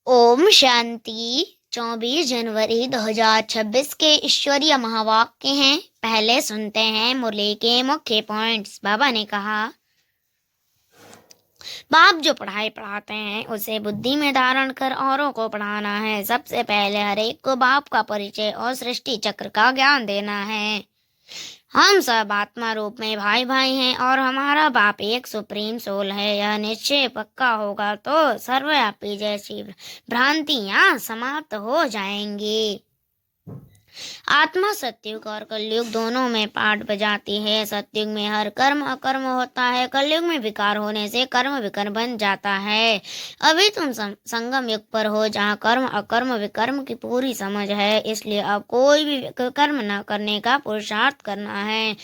ओम शांति। 24 जनवरी 2026 के ईश्वरीय महावाक्य हैं। पहले सुनते हैं मुरली के मुख्य पॉइंट्स। बाबा ने कहा, बाप जो पढ़ाई पढ़ाते हैं उसे बुद्धि में धारण कर औरों को पढ़ाना है। सबसे पहले हर एक को बाप का परिचय और सृष्टि चक्र का ज्ञान देना है। हम सब आत्मा रूप में भाई भाई हैं और हमारा बाप एक सुप्रीम सोल है। यह निश्चय पक्का होगा तो सर्वव्यापी जैसी भ्रांतियां समाप्त हो जाएंगी। आत्मा सतयुग और कलयुग दोनों में पाठ बजाती है। सतयुग में हर कर्म अकर्म होता है, कलयुग में विकार होने से कर्म विकर्म बन जाता है। अभी तुम संगम युग पर हो, जहाँ कर्म अकर्म विकर्म की पूरी समझ है। इसलिए अब कोई भी कर्म न करने का पुरुषार्थ करना है।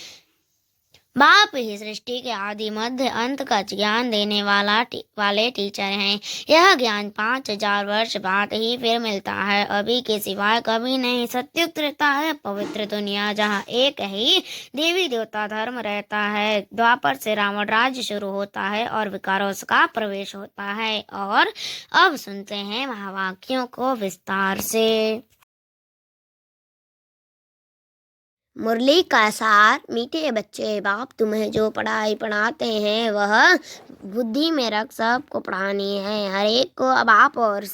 बाप ही सृष्टि के आदि मध्य अंत का ज्ञान देने वाले टीचर हैं। यह ज्ञान 5000 वर्ष बाद ही फिर मिलता है, अभी के सिवाय कभी नहीं। सतयुग त्रेता है पवित्र दुनिया, जहाँ एक ही देवी देवता धर्म रहता है। द्वापर से रावण राज्य शुरू होता है और विकारों का प्रवेश होता है। और अब सुनते हैं महावाक्यों को विस्तार से। मुरली का सार। मीठे बच्चे, बाप तुम्हें जो पढ़ाई पढ़ाते हैं वह बुद्धि में रख सबको पढ़ानी है। हर एक को बाप और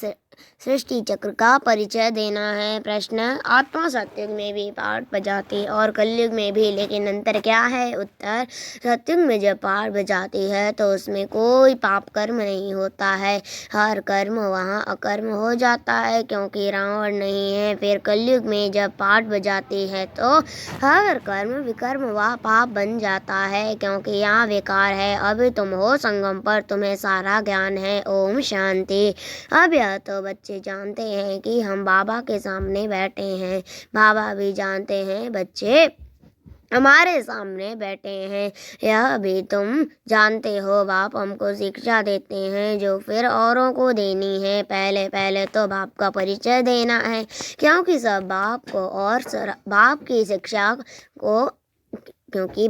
सृष्टि चक्र का परिचय देना है। प्रश्न, आत्मा सतयुग में भी पाठ बजाती और कलयुग में भी, लेकिन अंतर क्या है? उत्तर, सतयुग में जब पाठ बजाती है तो उसमें कोई पाप कर्म नहीं होता है। हर कर्म वहाँ अकर्म हो जाता है क्योंकि रावण नहीं है। फिर कलयुग में जब पाठ बजाती है तो हर कर्म विकर्म व पाप बन जाता है क्योंकि यहाँ विकार है। अब तुम हो संगम पर, तुम्हें सारा ज्ञान है। ओम शांति। अब यह तो बच्चे जानते हैं कि हम बाबा के सामने बैठे हैं। बाबा भी जानते हैं बच्चे हमारे सामने बैठे हैं। यह भी तुम जानते हो। बाप हमको शिक्षा देते हैं जो फिर औरों को देनी है। पहले पहले तो बाप का परिचय देना है क्योंकि सब बाप को और बाप की शिक्षा को क्योंकि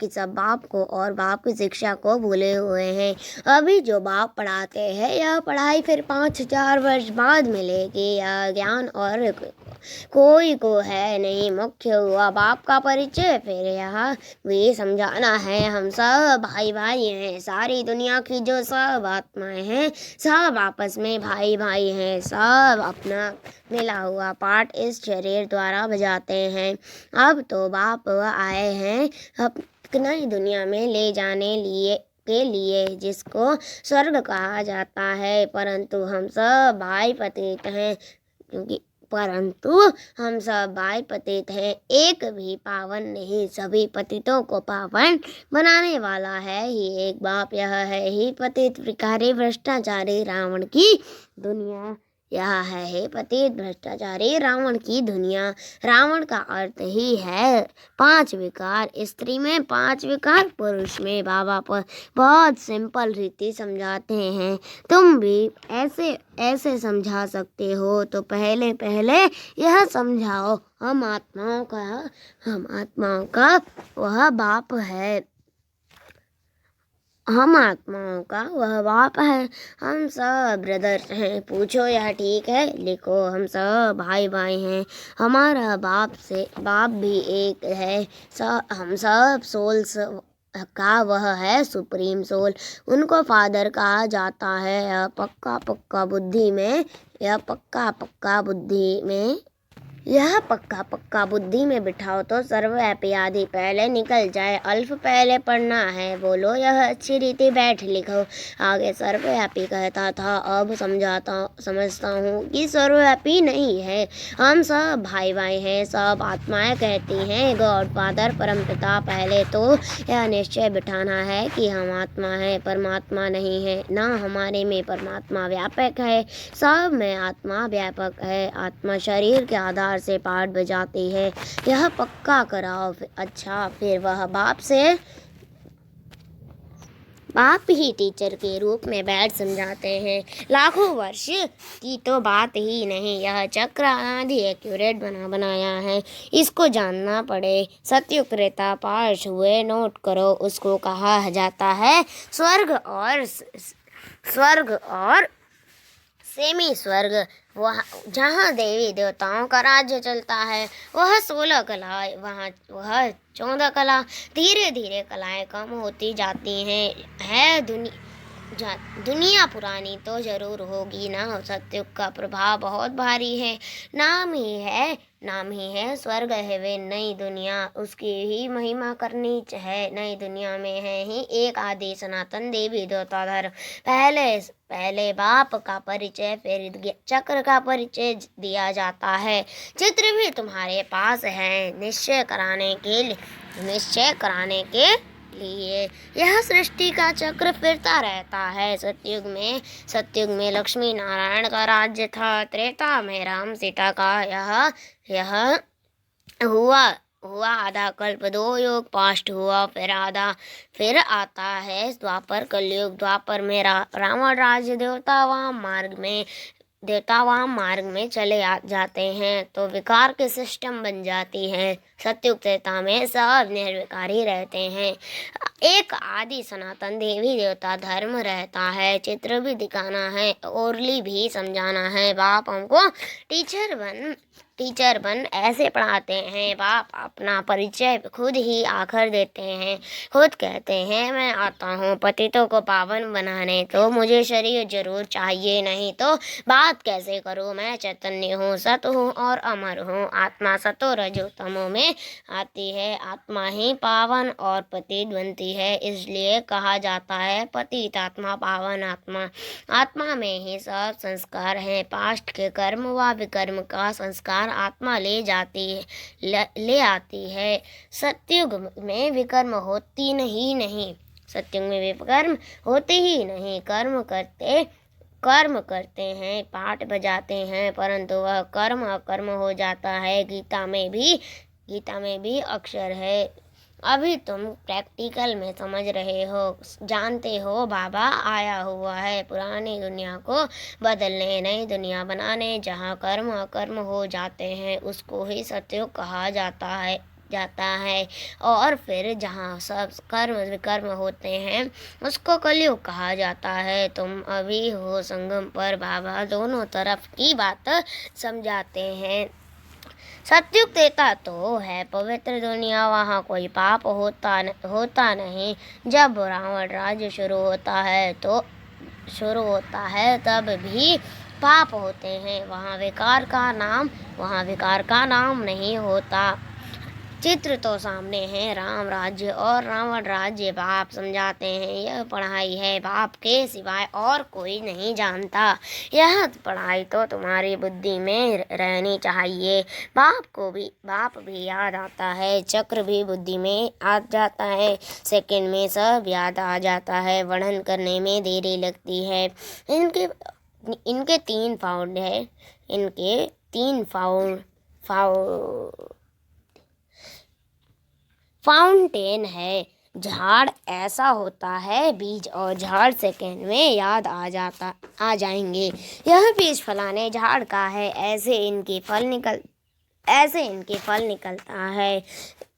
सब बाप को और बाप की शिक्षा को भूले हुए हैं। अभी जो बाप पढ़ाते हैं यह पढ़ाई फिर 5000 वर्ष बाद मिलेगी। यह ज्ञान और कोई को है नहीं। मुख्य हुआ बाप का परिचय। फिर यह भी समझाना है हम सब भाई भाई हैं। सारी दुनिया की जो सब आत्माएं हैं सब आपस में भाई भाई हैं। सब अपना मिला हुआ पाठ इस शरीर द्वारा बजाते हैं। अब तो बाप आए हैं नई दुनिया में ले जाने के लिए जिसको स्वर्ग कहा जाता है, परंतु हम सब भाई पतित हैं। एक भी पावन नहीं, सभी पतितों को पावन बनाने वाला है ही एक बाप। यह है ही पतित विकारी भ्रष्टाचारी रावण की दुनिया। यह है हे पतित भ्रष्टाचारी रावण की दुनिया। रावण का अर्थ ही है 5 विकार। स्त्री में 5 विकार, पुरुष में। बाबा पर बहुत सिंपल रीति समझाते हैं। तुम भी ऐसे समझा सकते हो तो पहले यह समझाओ, हम आत्माओं का वह बाप है। हम आत्माओं का वह बाप है। हम सब ब्रदर्स हैं। पूछो यह ठीक है? लिखो, हम सब भाई भाई हैं। हमारा बाप भी एक है। हम सब सोल्स का वह है सुप्रीम सोल। उनको फादर कहा जाता है। यह पक्का बुद्धि में बिठाओ तो सर्वव्यापी आदि पहले निकल जाए। अल्फ पहले पढ़ना है। बोलो यह अच्छी रीति बैठ लिखो। आगे सर्वव्यापी कहता था, अब समझता हूँ कि सर्वव्यापी नहीं है। हम सब भाई भाई हैं। सब आत्माएं कहती हैं गॉड फादर परमपिता। पहले तो यह निश्चय बिठाना है कि हम आत्मा है, परमात्मा नहीं है। ना हमारे में परमात्मा व्यापक है, सब में आत्मा व्यापक है। आत्मा शरीर के आधार से पाठ बजाती है। यह पक्का कराओ। अच्छा, फिर वह बाप ही टीचर के रूप में बैठ समझाते हैं। लाखों वर्ष की तो बात ही नहीं, यह चक्र आदि एक्यूरेट बनाया है। इसको जानना पड़े। सतयुग त्रेता पास हुए, नोट करो। उसको कहा जाता है स्वर्ग और सेमी स्वर्ग, वह जहाँ देवी देवताओं का राज्य चलता है, वह 16 कलाएं, वह 14 कला। धीरे धीरे कलाएं कम होती जाती हैं। दुनिया पुरानी तो जरूर होगी ना, सतयुग का प्रभाव बहुत भारी है। नाम ही है स्वर्ग है वे नई दुनिया, उसकी ही महिमा करनी है। नई दुनिया में है ही एक आदि सनातन देवी देवता धर्म। पहले बाप का परिचय, फिर चक्र का परिचय दिया जाता है। चित्र भी तुम्हारे पास है निश्चय कराने के लिए। यह सृष्टि का चक्र फिरता रहता है। सतयुग में लक्ष्मी नारायण का राज्य था। त्रेता में राम सीता का यह हुआ आधा कल्प, 2 युग पास्ट हुआ, फिर आता है द्वापर कलयुग। द्वापर में रावण राज्य देवतावाम मार्ग में चले जाते हैं तो विकार के सिस्टम बन जाती है। सतयुग त्रेता में सब निर्विकारी रहते हैं। एक आदि सनातन देवी देवता धर्म रहता है। चित्र भी दिखाना है, ओरली भी समझाना है। बाप हमको टीचर बन ऐसे पढ़ाते हैं। बाप अपना परिचय खुद ही आकर देते हैं। खुद कहते हैं मैं आता हूँ पतितों को पावन बनाने, तो मुझे शरीर जरूर चाहिए, नहीं तो बात कैसे करूँ। मैं चैतन्य हूँ, सत हूँ और अमर हूँ। आत्मा सतो रजो तमो में आती है। आत्मा ही पावन और पतित बनती है, इसलिए कहा जाता है पतित आत्मा पावन आत्मा। आत्मा में ही सब संस्कार है। पास्ट के कर्म व विकर्म का संस्कार आत्मा ले आती है। सतयुग में विकर्म होती नहीं। सतयुग में विकर्म होते ही नहीं। कर्म करते हैं, पाठ बजाते हैं, परंतु वह कर्म अकर्म हो जाता है। गीता में भी अक्षर है। अभी तुम प्रैक्टिकल में समझ रहे हो, जानते हो बाबा आया हुआ है पुरानी दुनिया को बदलने, नई दुनिया बनाने। जहाँ कर्म अकर्म हो जाते हैं उसको ही सतयुग कहा जाता है और फिर जहाँ सब कर्म विकर्म होते हैं उसको कलयुग कहा जाता है। तुम अभी हो संगम पर, बाबा दोनों तरफ की बात समझाते हैं। सतयुग त्रेता तो है पवित्र दुनिया, वहाँ कोई पाप होता नहीं। जब रावण राज्य शुरू होता है तब भी पाप होते हैं। वहाँ विकार का नाम नहीं होता। चित्र तो सामने है, राम राज्य और रावण राज्य। बाप समझाते हैं यह पढ़ाई है, बाप के सिवाय और कोई नहीं जानता। यह पढ़ाई तो तुम्हारी बुद्धि में रहनी चाहिए। बाप भी याद आता है, चक्र भी बुद्धि में आ जाता है। सेकंड में सब याद आ जाता है। वर्णन करने में देरी लगती है। इनके 3 फाउंड है। इनके 3 फाउंटेन है। झाड़ ऐसा होता है, बीज और झाड़ सेकंड में याद आ जाएंगे। यह बीज फलाने झाड़ का है, ऐसे इनके फल निकलता है।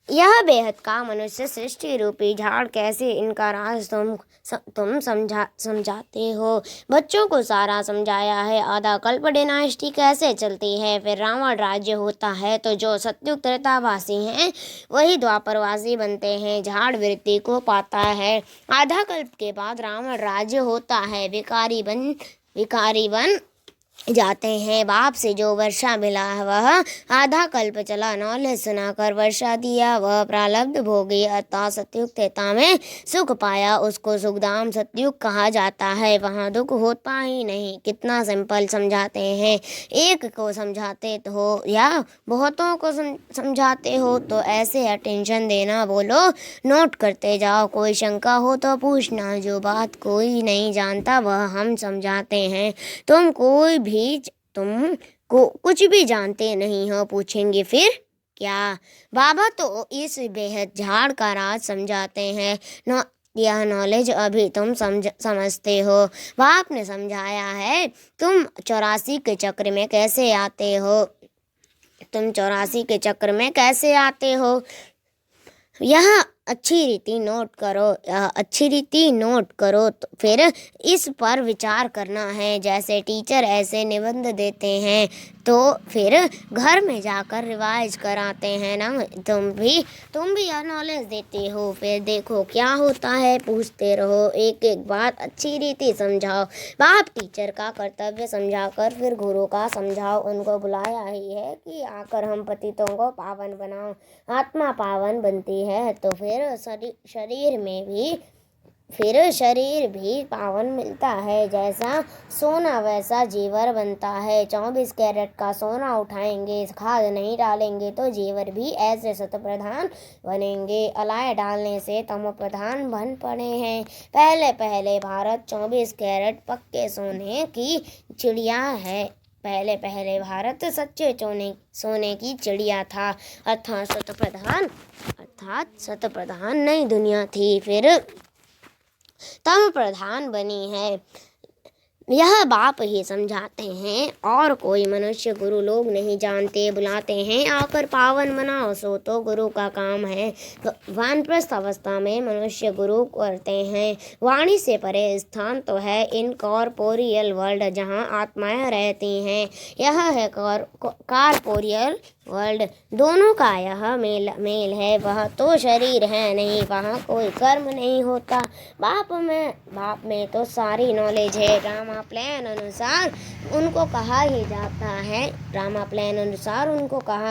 यह बेहद का मनुष्य सृष्टि रूपी झाड़, कैसे इनका राज तुम समझाते हो। बच्चों को सारा समझाया है। आधा कल्प डायनेस्टी कैसे चलती है, फिर रावण राज्य होता है, तो जो सतयुग त्रेतावासी हैं वही द्वापरवासी बनते हैं। झाड़ वृत्ति को पाता है। आधा कल्प के बाद रावण राज्य होता है। विकारी बन जाते हैं। बाप से जो वर्षा मिला वह आधा कल्प चला, नॉलेज सुनाकर वर्षा दिया, वह प्रारब्ध भोगी अर्थात सतयुग त्रेता में सुख पाया, उसको सुखधाम सतयुग कहा जाता है। वहाँ दुख होता ही नहीं। कितना सिंपल समझाते हैं। एक को समझाते हो या बहुतों को समझाते हो तो ऐसे अटेंशन देना, बोलो नोट करते जाओ। कोई शंका हो तो पूछना। जो बात कोई नहीं जानता वह हम समझाते हैं। तुम कुछ भी जानते नहीं हो, पूछेंगे फिर क्या। बाबा तो इस बेहद झाड़ का राज समझाते हैं। यह नॉलेज अभी तुम समझते हो। बाप ने समझाया है तुम 84 के चक्र में कैसे आते हो। यह अच्छी रीति नोट करो, अच्छी रीति नोट करो तो फिर इस पर विचार करना है। जैसे टीचर ऐसे निबंध देते हैं तो फिर घर में जाकर रिवाइज कराते हैं ना। तुम भी यह नॉलेज देते हो, फिर देखो क्या होता है, पूछते रहो, एक एक बात अच्छी रीति समझाओ। बाप टीचर का कर्तव्य समझाकर फिर गुरु का समझाओ। उनको बुलाया ही है कि आकर हम पतितों को पावन बनाओ। आत्मा पावन बनती है तो फिर शरीर भी पावन मिलता है। जैसा सोना वैसा जीवर बनता है। 24 कैरेट का सोना उठाएंगे, खाद नहीं डालेंगे तो जीवर भी ऐसे शतप्रधान बनेंगे। अलाय डालने से तम प्रधान बन पड़े हैं। पहले पहले भारत 24 कैरेट पक्के सोने की चिड़िया है। पहले पहले भारत सच्चे सोने की चिड़िया था, अर्थात शतप्रधान नई दुनिया थी, फिर तम प्रधान बनी है। यह बाप ही समझाते हैं और कोई मनुष्य गुरु लोग नहीं जानते। बुलाते हैं आकर पावन बनाओ, सो तो गुरु का काम है। वानप्रस्थ अवस्था में मनुष्य गुरु करते हैं। वाणी से परे स्थान तो है इनकॉर्पोरियल वर्ल्ड, जहाँ आत्माएं रहती हैं। यह है कॉर्पोरियल वर्ल्ड। दोनों का यह मेल है। वह तो शरीर है नहीं, वहाँ कोई कर्म नहीं होता। बाप में तो सारी नॉलेज है। रामा प्लान अनुसार उनको कहा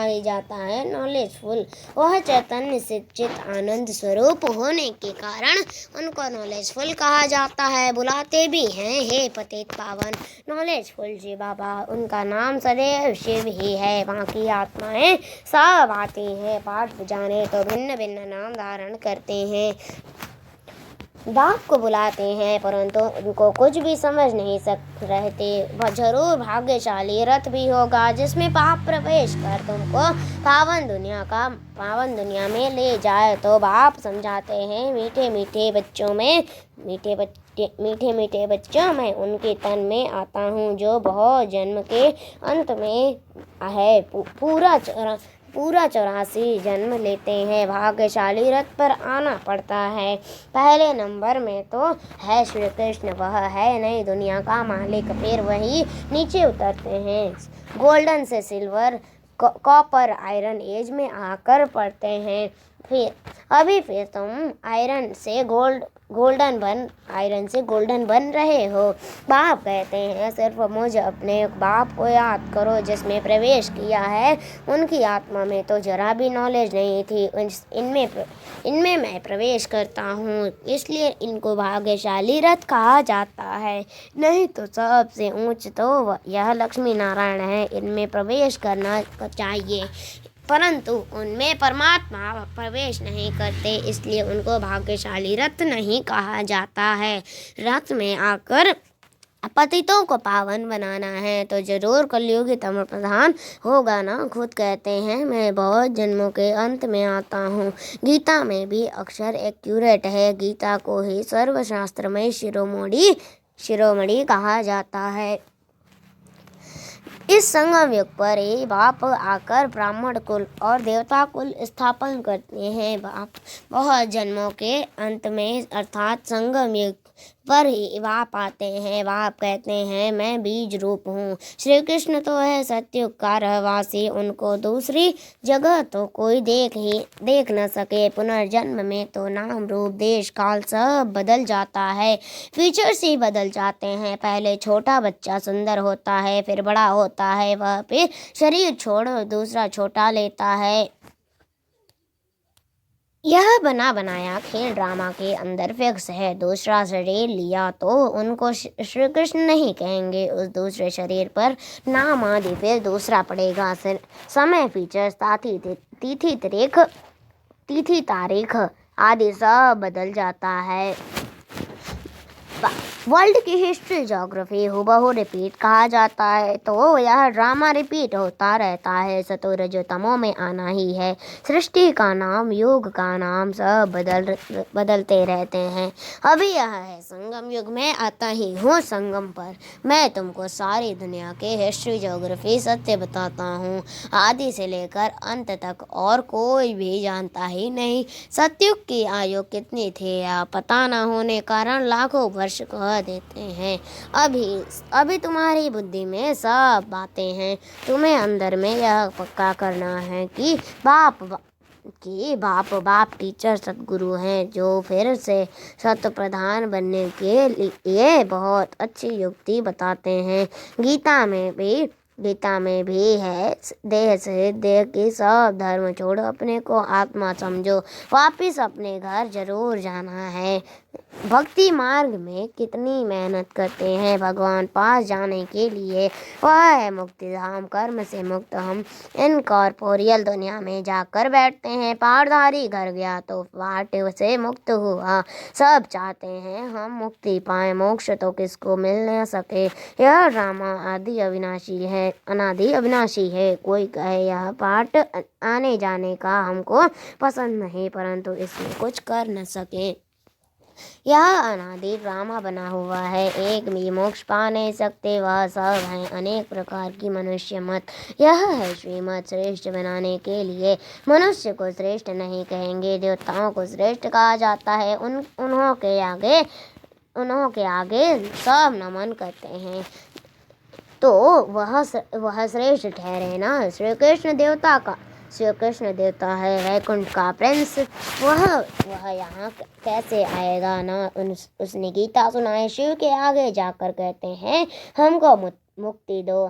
ही जाता है नॉलेजफुल। वह चैतन्य से चित आनंद स्वरूप होने के कारण उनको नॉलेजफुल कहा जाता है। बुलाते भी हैं हे पतित पावन नॉलेजफुल जी बाबा। उनका नाम सदैव शिव ही है। बाकी आत्माएं सब आती हैं, पाठ जाने तो भिन्न भिन्न नाम धारण करते हैं। बाप को बुलाते हैं परंतु उनको कुछ भी समझ नहीं रहते। वह जरूर भाग्यशाली रथ भी होगा जिसमें बाप प्रवेश कर तुमको पावन दुनिया में ले जाए। तो बाप समझाते हैं मीठे मीठे बच्चों मैं उनके तन में आता हूँ जो बहुत जन्म के अंत में है। पूरा 84 जन्म लेते हैं। भाग्यशाली रथ पर आना पड़ता है। पहले नंबर में तो है श्री कृष्ण, वह है नई दुनिया का मालिक। फिर वही नीचे उतरते हैं, गोल्डन से सिल्वर, कॉपर आयरन एज में आकर पड़ते हैं। फिर तुम आयरन से गोल्डन बन रहे हो। बाप कहते हैं सिर्फ मुझे अपने बाप को याद करो जिसमें प्रवेश किया है। उनकी आत्मा में तो जरा भी नॉलेज नहीं थी। इनमें मैं प्रवेश करता हूँ, इसलिए इनको भाग्यशाली रथ कहा जाता है। नहीं तो सबसे ऊंच तो यह लक्ष्मी नारायण है। इनमें प्रवेश करना चाहिए परंतु उनमें परमात्मा प्रवेश नहीं करते, इसलिए उनको भाग्यशाली रथ नहीं कहा जाता है। रथ में आकर पतितों को पावन बनाना है तो जरूर कलयुगी तम प्रधान होगा ना। खुद कहते हैं मैं बहुत जन्मों के अंत में आता हूँ। गीता में भी अक्षर एक्यूरेट है। गीता को ही सर्वशास्त्र में शिरोमणि कहा जाता है। इस संगम युग पर ही बाप आकर ब्राह्मण कुल और देवता कुल स्थापन करते हैं। बाप बहुत जन्मों के अंत में अर्थात संगम युग पर ही बाप आते हैं। बाप कहते हैं मैं बीज रूप हूँ। श्री कृष्ण तो है सतयुग का रहवासी, उनको दूसरी जगह तो कोई देख न सके। पुनर्जन्म में तो नाम रूप देश काल सब बदल जाता है, फीचर्स ही बदल जाते हैं। पहले छोटा बच्चा सुंदर होता है, फिर बड़ा होता है, वह फिर शरीर छोड़ दूसरा छोटा लेता है। यह बना बनाया खेल ड्रामा के अंदर फिक्स है। दूसरा शरीर लिया तो उनको श्री कृष्ण नहीं कहेंगे। उस दूसरे शरीर पर नाम आदि फिर दूसरा पड़ेगा। समय फीचर्स तिथि तारीख आदि सब बदल जाता है। वर्ल्ड की हिस्ट्री ज्योग्राफी हूबहू रिपीट कहा जाता है, तो यह ड्रामा रिपीट होता रहता है। सतो रजोतमो में आना ही है। सृष्टि का नाम, युग का नाम सब बदलते रहते हैं। अभी यह है संगम युग में आता ही हूँ संगम पर। मैं तुमको सारी दुनिया के हिस्ट्री ज्योग्राफी सत्य बताता हूँ, आदि से लेकर अंत तक, और कोई भी जानता ही नहीं। सतयुग की आयु कितनी थी यह पता न होने कारण लाखों वर्ष कह देते हैं। अभी तुम्हारी बुद्धि में सब बातें हैं। तुम्हें अंदर में यह पक्का करना है कि बाप टीचर सतगुरु हैं, जो फिर से सत प्रधान बनने के लिए बहुत अच्छी युक्ति बताते हैं। गीता में भी है, देह से देह की सब धर्म छोड़ो, अपने को आत्मा समझो, वापिस अपने घर जरूर जाना है। भक्ति मार्ग में कितनी मेहनत करते हैं भगवान पास जाने के लिए। वह है मुक्ति धाम, कर्म से मुक्त हम इनकॉर्पोरियल दुनिया में जाकर बैठते हैं। पारधारी घर गया तो पाठ से मुक्त हुआ। सब चाहते हैं हम मुक्ति पाए, मोक्ष तो किसको मिल न सके। यह ड्रामा अनादि अविनाशी है। कोई कहे यह पाठ आने जाने का हमको पसंद नहीं, परंतु इसमें कुछ कर न सके। यह अनादि ड्रामा बना हुआ है, एक भी मोक्ष पा नहीं सकते। वह सब हैं अनेक प्रकार की मनुष्य मत। यह है श्रीमत श्रेष्ठ बनाने के लिए। मनुष्य को श्रेष्ठ नहीं कहेंगे, देवताओं को श्रेष्ठ कहा जाता है। उन्हों के आगे सब नमन करते हैं, तो वह श्रेष्ठ ठहरे ना। श्री कृष्ण देवता है वैकुंठ का प्रिंस। वह यहाँ कैसे आएगा ना। उसने गीता सुनाए, शिव के आगे जाकर कहते हैं हमको मुक्ति दो।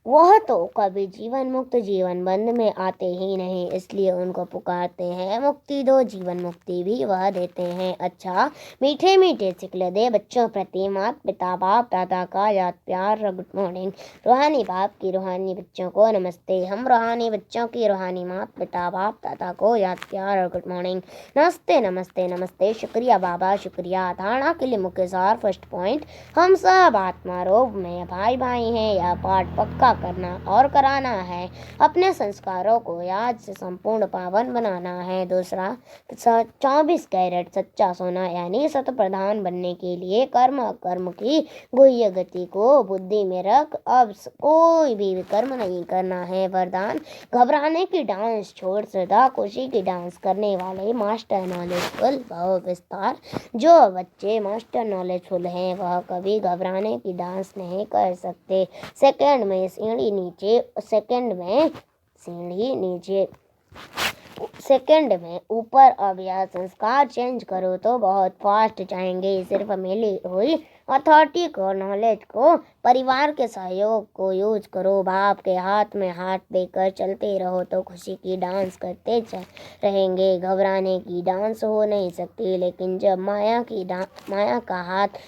वह तो कभी जीवन मुक्त जीवन बंद में आते ही नहीं, इसलिए उनको पुकारते हैं मुक्ति दो। जीवन मुक्ति भी वह देते हैं। अच्छा, मीठे मीठे सिखले दे बच्चों प्रति माता पिता बाप दादा का याद प्यार गुड मॉर्निंग। रूहानी बाप की रूहानी बच्चों को नमस्ते। हम रूहानी बच्चों की रूहानी माता पिता बाप दादा को याद प्यार और गुड मॉर्निंग। नमस्ते नमस्ते नमस्ते, शुक्रिया बाबा शुक्रिया। धारणा के लिए मुख्य सार फर्स्ट पॉइंट, हम सब आत्मा रूप में भाई भाई हैं। यह पाठ पक्का करना और कराना है। अपने संस्कारों को याद से संपूर्ण पावन बनाना है। दूसरा, 24 कैरेट सच्चा सोना यानी सत प्रधान बनने के लिए कर्म की गुह्य गति को बुद्धि में रख अब कोई भी कर्म नहीं करना है। वरदान, घबराने की डांस छोड़ सदा खुशी की डांस करने वाले मास्टर नॉलेजफुल भाव विस्तार। जो बच्चे मास्टर नॉलेजफुल हैं वह कभी घबराने की डांस नहीं कर सकते। सेकंड में सीढ़ी नीचे, सेकंड में ऊपर। अब यह संस्कार चेंज करो तो बहुत फास्ट जाएंगे। सिर्फ मिली हुई अथॉरिटी को, नॉलेज को, परिवार के सहयोग को यूज करो। बाप के हाथ में हाथ देकर चलते रहो तो खुशी की डांस करते रहेंगे। घबराने की डांस हो नहीं सकती, लेकिन जब माया का हाथ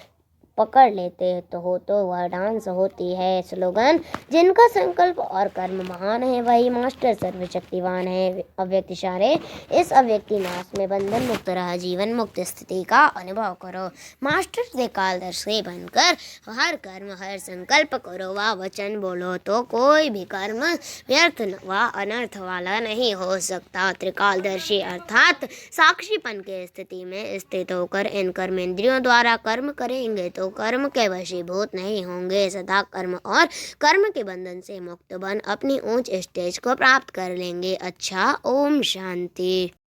पकड़ लेते तो वह डांस होती है। स्लोगन, जिनका संकल्प और कर्म महान है वही मास्टर सर्वशक्तिवान है। अव्यक्त इशारे, इस अव्यक्ति नाश में बंधन मुक्त रह जीवन मुक्त स्थिति का अनुभव करो। मास्टर से कालदर्शी बनकर हर कर्म हर संकल्प करो व वचन बोलो तो कोई भी कर्म व्यर्थ व अनर्थ वाला नहीं हो सकता। त्रिकालदर्शी अर्थात साक्षीपन के स्थिति में स्थित होकर इन कर्मेंद्रियों द्वारा कर्म करेंगे तो कर्म के वशीभूत नहीं होंगे। सदा कर्म और कर्म के बंधन से मुक्त बन अपनी ऊंच स्टेज को प्राप्त कर लेंगे। अच्छा, ओम शांति।